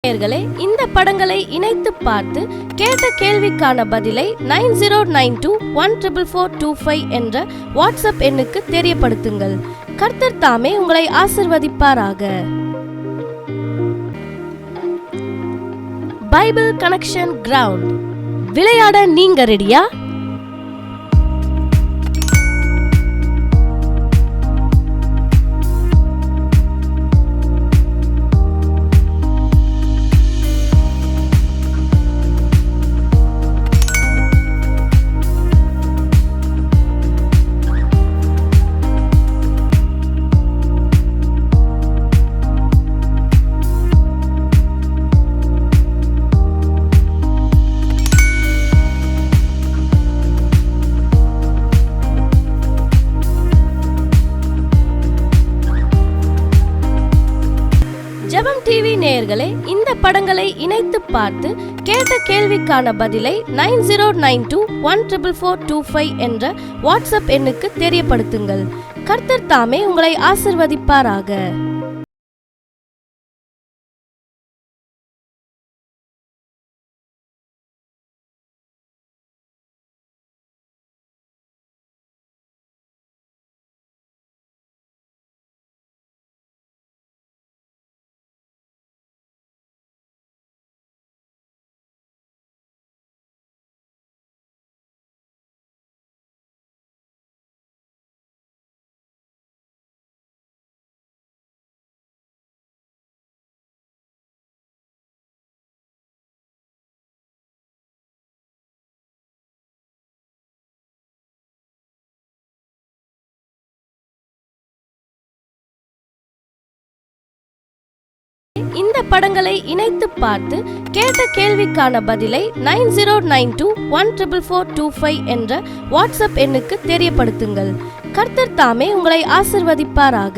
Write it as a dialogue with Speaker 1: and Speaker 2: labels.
Speaker 1: நேயர்களே, இந்த படங்களை இணைத்து பார்த்து கேட்ட கேள்விக்கான பதிலை 9092144425 என்ற வாட்ஸ்அப் எண்ணுக்கு தெரியப்படுத்துங்கள். கர்த்தர் தாமே உங்களை ஆசிர்வதிப்பாராக. Bible connection ground. விளையாட நீங்க ரெடியா? ஜெபம் டிவி நேயர்களே, இந்த படங்களை இணைத்து பார்த்து கேட்ட கேள்விக்கான பதிலை 9092144425 என்ற வாட்ஸ்அப் எண்ணுக்கு தெரியப்படுத்துங்கள். கர்த்தர் தாமே உங்களை ஆசிர்வதிப்பாராக. இந்த படங்களை இணைத்து பார்த்து கேட்ட கேள்விக்கான பதிலை 9092144425 என்ற வாட்ஸ்அப் எண்ணுக்கு தெரியப்படுத்துங்கள். கர்த்தர் தாமே உங்களை ஆசிர்வதிப்பாராக.